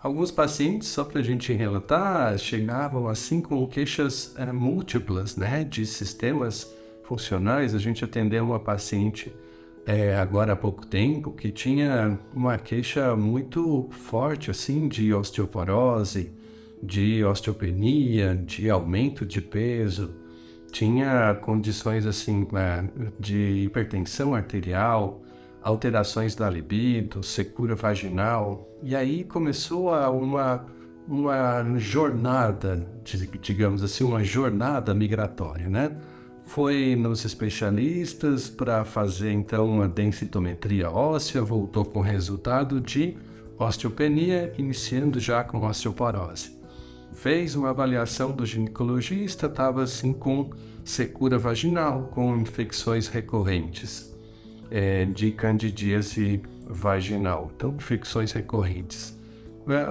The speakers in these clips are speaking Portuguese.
Alguns pacientes, só para a gente relatar, chegavam assim com queixas múltiplas, né, de sistemas funcionais. A gente atendeu uma paciente agora há pouco tempo que tinha uma queixa muito forte assim de osteoporose, de osteopenia, de aumento de peso. Tinha condições assim de hipertensão arterial, alterações da libido, secura vaginal. E aí começou uma jornada, digamos assim, uma jornada migratória, né? Foi nos especialistas para fazer então uma densitometria óssea, voltou com resultado de osteopenia, iniciando já com osteoporose. Fez uma avaliação do ginecologista, estava assim com secura vaginal, com infecções recorrentes de candidíase vaginal, então infecções recorrentes.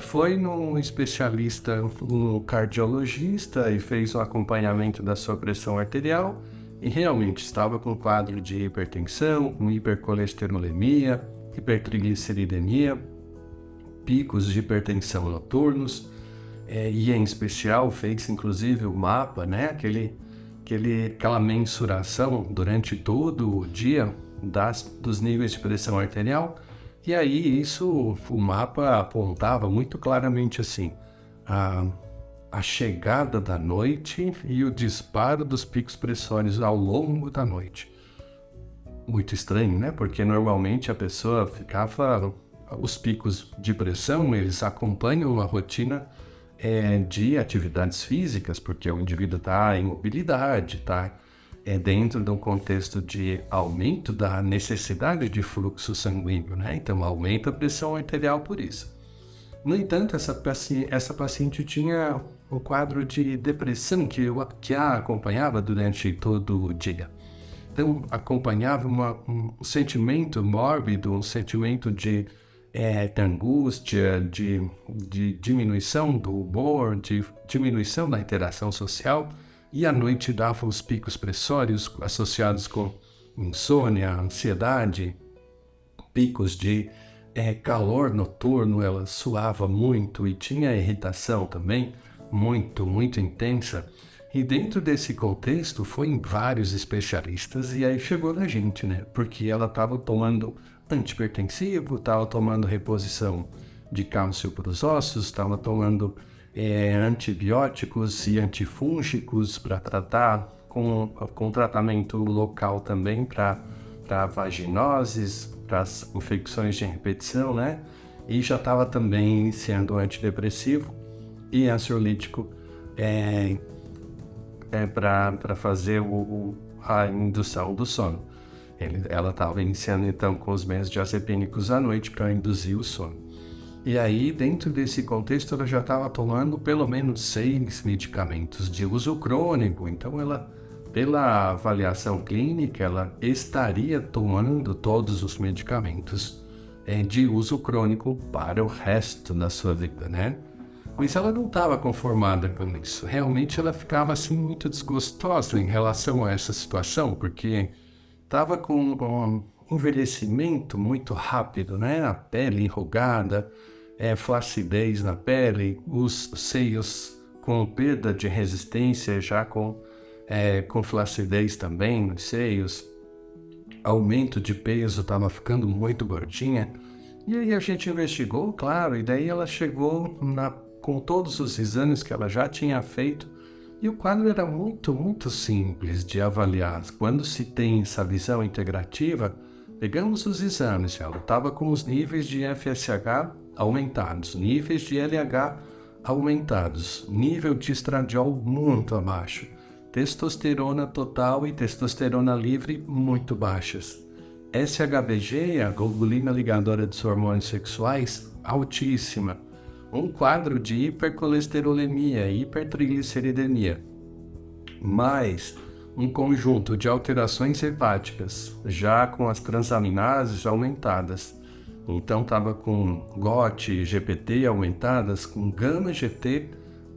Foi num especialista, um cardiologista, e fez um acompanhamento da sua pressão arterial e realmente estava com quadro de hipertensão, com hipercolesterolemia, hipertrigliceridemia, picos de hipertensão noturnos, e em especial fez inclusive o mapa, né? Aquela mensuração durante todo o dia dos níveis de pressão arterial. E aí o mapa apontava muito claramente assim, a chegada da noite e o disparo dos picos pressóricos ao longo da noite. Muito estranho, né? Porque normalmente a pessoa ficava, os picos de pressão, eles acompanham a rotina de atividades físicas, porque o indivíduo está em mobilidade, está dentro de um contexto de aumento da necessidade de fluxo sanguíneo, né? Então aumenta a pressão arterial por isso. No entanto, essa paciente tinha um quadro de depressão que a acompanhava durante todo o dia. Então acompanhava um sentimento mórbido, um sentimento de angústia, de diminuição do humor, de diminuição da interação social, e à noite dava os picos pressórios associados com insônia, ansiedade, picos de calor noturno. Ela suava muito e tinha irritação também, muito, muito intensa. E dentro desse contexto foi em vários especialistas e aí chegou na gente, né? Porque ela estava tomando antihipertensivo, estava tomando reposição de cálcio para os ossos, estava tomando antibióticos e antifúngicos para tratar, com tratamento local também para vaginoses, para as infecções de repetição, né? E já estava também iniciando antidepressivo e ansiolítico para fazer a indução do sono. Ela estava iniciando então com os benzodiazepínicos à noite para induzir o sono. E aí, dentro desse contexto, ela já estava tomando pelo menos 6 medicamentos de uso crônico. Então, ela, pela avaliação clínica, ela estaria tomando todos os medicamentos de uso crônico para o resto da sua vida, né? Mas ela não estava conformada com isso. Realmente, ela ficava assim muito desgostosa em relação a essa situação, porque estava com um envelhecimento muito rápido, né? A pele enrugada, flacidez na pele, os seios com perda de resistência, já com flacidez também nos seios, aumento de peso, estava ficando muito gordinha. E aí a gente investigou, claro, e daí ela chegou com todos os exames que ela já tinha feito. E o quadro era muito, muito simples de avaliar. Quando se tem essa visão integrativa, pegamos os exames, ela estava com os níveis de FSH aumentados, níveis de LH aumentados, nível de estradiol muito abaixo, testosterona total e testosterona livre muito baixas, SHBG, a globulina ligadora dos hormônios sexuais, altíssima. Um quadro de hipercolesterolemia e hipertrigliceridemia, mais um conjunto de alterações hepáticas, já com as transaminases aumentadas. Então estava com GOT, GPT aumentadas, com gama-GT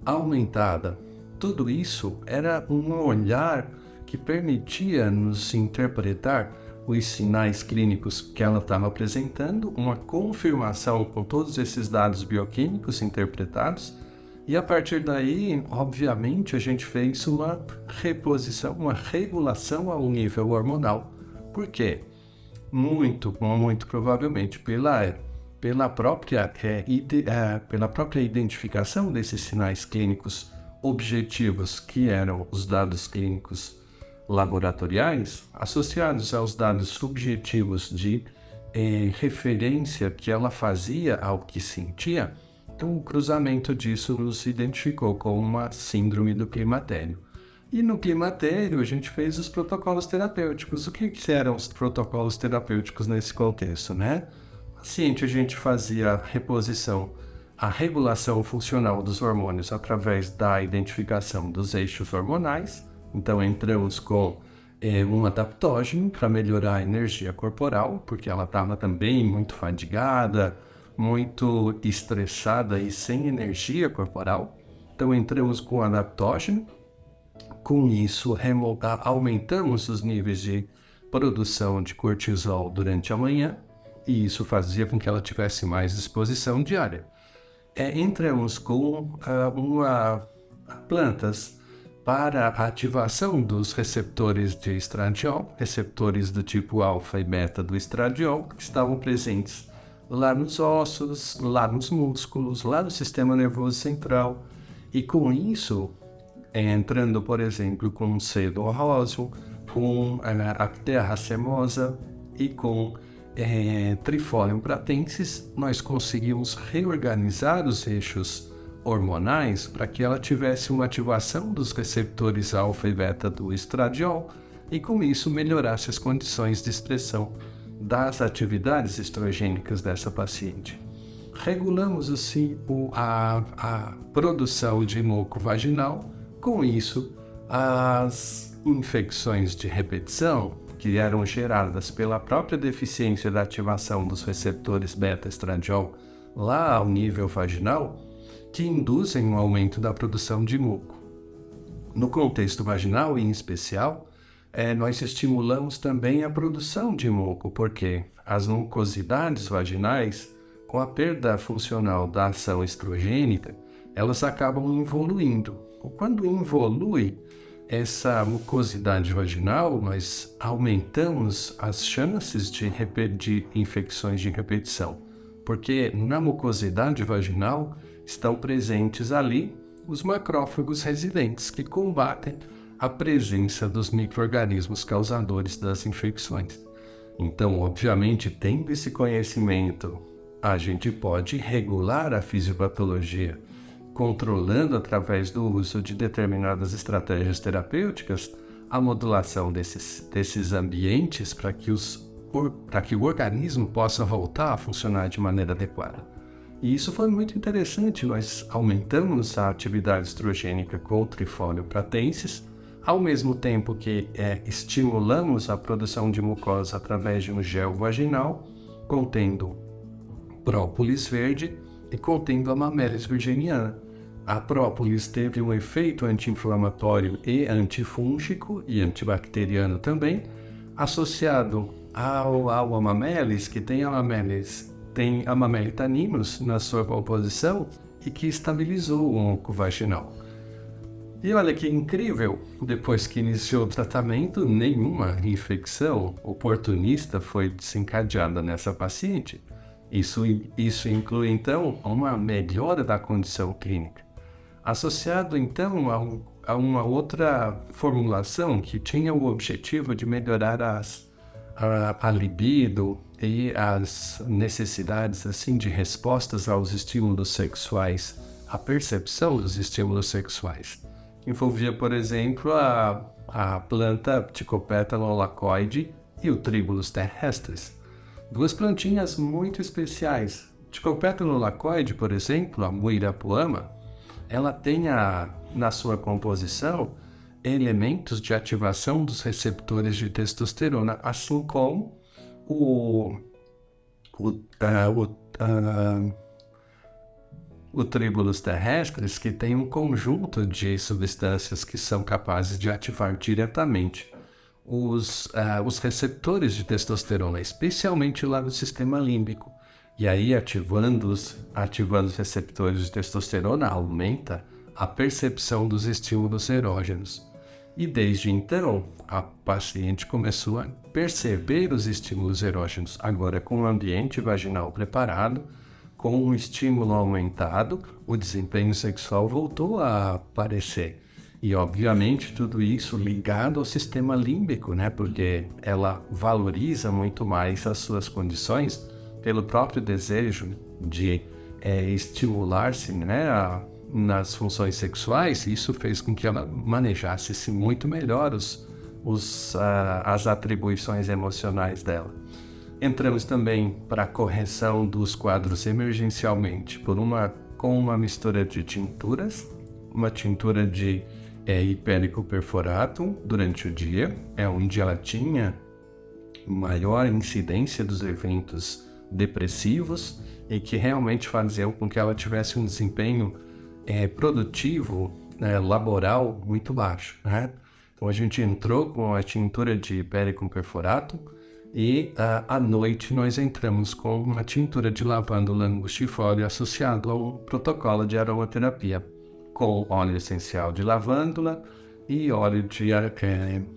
aumentada. Tudo isso era um olhar que permitia nos interpretar os sinais clínicos que ela estava apresentando, uma confirmação com todos esses dados bioquímicos interpretados, e a partir daí, obviamente, a gente fez uma reposição, uma regulação ao nível hormonal. Por quê? Muito provavelmente pela própria identificação desses sinais clínicos objetivos, que eram os dados clínicos laboratoriais, associados aos dados subjetivos de referência que ela fazia ao que sentia. Então, o cruzamento disso nos identificou como uma síndrome do climatério. E no climatério, a gente fez os protocolos terapêuticos. O que eram os protocolos terapêuticos nesse contexto, né? Paciente, a gente fazia a regulação funcional dos hormônios através da identificação dos eixos hormonais. Então, entramos com um adaptógeno para melhorar a energia corporal, porque ela estava também muito fadigada, muito estressada e sem energia corporal. Então, entramos com adaptógeno. Com isso, aumentamos os níveis de produção de cortisol durante a manhã, e isso fazia com que ela tivesse mais exposição diária. Entramos com plantas para a ativação dos receptores de estradiol, receptores do tipo alfa e beta do estradiol, que estavam presentes lá nos ossos, lá nos músculos, lá no sistema nervoso central. E com isso, entrando, por exemplo, com pseudo-róseo, com a terra semosa e com Trifolium pratensis, nós conseguimos reorganizar os eixos hormonais para que ela tivesse uma ativação dos receptores alfa e beta do estradiol e com isso melhorasse as condições de expressão das atividades estrogênicas dessa paciente. Regulamos assim a produção de muco vaginal, com isso as infecções de repetição que eram geradas pela própria deficiência da ativação dos receptores beta-estradiol lá ao nível vaginal, que induzem um aumento da produção de muco. No contexto vaginal, em especial, nós estimulamos também a produção de muco, porque as mucosidades vaginais, com a perda funcional da ação estrogênica, elas acabam involuindo. Quando involui essa mucosidade vaginal, nós aumentamos as chances de infecções de repetição, porque na mucosidade vaginal estão presentes ali os macrófagos residentes, que combatem a presença dos micro-organismos causadores das infecções. Então, obviamente, tendo esse conhecimento, a gente pode regular a fisiopatologia, controlando através do uso de determinadas estratégias terapêuticas a modulação desses ambientes para que o organismo possa voltar a funcionar de maneira adequada. E isso foi muito interessante. Nós aumentamos a atividade estrogênica com o Trifolium pratensis, ao mesmo tempo que estimulamos a produção de mucosa através de um gel vaginal contendo própolis verde e contendo a mamelis virginiana. A própolis teve um efeito anti-inflamatório e antifúngico e antibacteriano também, associado ao amamelis, que tem a mamelitaninos na sua composição e que estabilizou o muco vaginal. E olha que incrível, depois que iniciou o tratamento, nenhuma infecção oportunista foi desencadeada nessa paciente. Isso inclui, então, uma melhora da condição clínica. Associado, então, a uma outra formulação que tinha o objetivo de melhorar a libido e as necessidades assim, de respostas aos estímulos sexuais, a percepção dos estímulos sexuais. Envolvia, por exemplo, a planta Pticopétala olacoide e o Tribulus terrestris. Duas plantinhas muito especiais. Pticopétala olacoide, por exemplo, a Muirapuama, ela tem na sua composição elementos de ativação dos receptores de testosterona, assim como o Tribulus terrestris, que tem um conjunto de substâncias que são capazes de ativar diretamente os receptores de testosterona, especialmente lá no sistema límbico. E aí, ativando os receptores de testosterona, aumenta a percepção dos estímulos erógenos. E desde então, a paciente começou a perceber os estímulos erógenos, agora com o ambiente vaginal preparado, com um estímulo aumentado, o desempenho sexual voltou a aparecer. E, obviamente, tudo isso ligado ao sistema límbico, né? Porque ela valoriza muito mais as suas condições pelo próprio desejo de estimular-se, né, nas funções sexuais. Isso fez com que ela manejasse muito melhor as atribuições emocionais dela. Entramos também para a correção dos quadros emergencialmente com uma mistura de tinturas, uma tintura de hipérico perfuratum durante o dia, onde ela tinha maior incidência dos eventos depressivos e que realmente faziam com que ela tivesse um desempenho produtivo, laboral muito baixo, né? Então a gente entrou com a tintura de hipéricum perfuratum e à noite nós entramos com uma tintura de lavândula angustifólia associado a um protocolo de aromaterapia com óleo essencial de lavândula e óleo de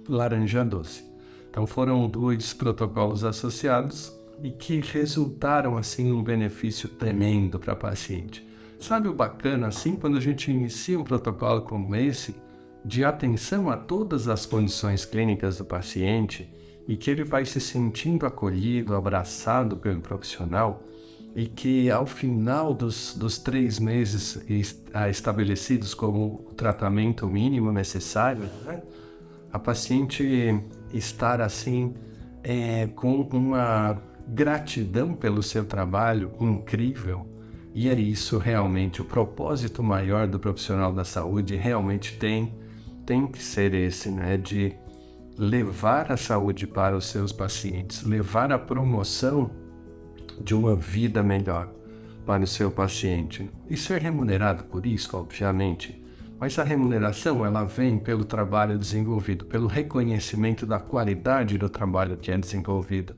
laranja doce. Então foram 2 protocolos associados e que resultaram assim um benefício tremendo para a paciente. Sabe o bacana assim, quando a gente inicia um protocolo como esse, de atenção a todas as condições clínicas do paciente e que ele vai se sentindo acolhido, abraçado pelo profissional e que ao final dos 3 meses estabelecidos como o tratamento mínimo necessário, né, a paciente estar assim com uma gratidão pelo seu trabalho incrível. E é isso realmente, o propósito maior do profissional da saúde realmente tem que ser esse, né, de levar a saúde para os seus pacientes, levar a promoção de uma vida melhor para o seu paciente. E ser remunerado por isso, obviamente, mas a remuneração ela vem pelo trabalho desenvolvido, pelo reconhecimento da qualidade do trabalho que é desenvolvido.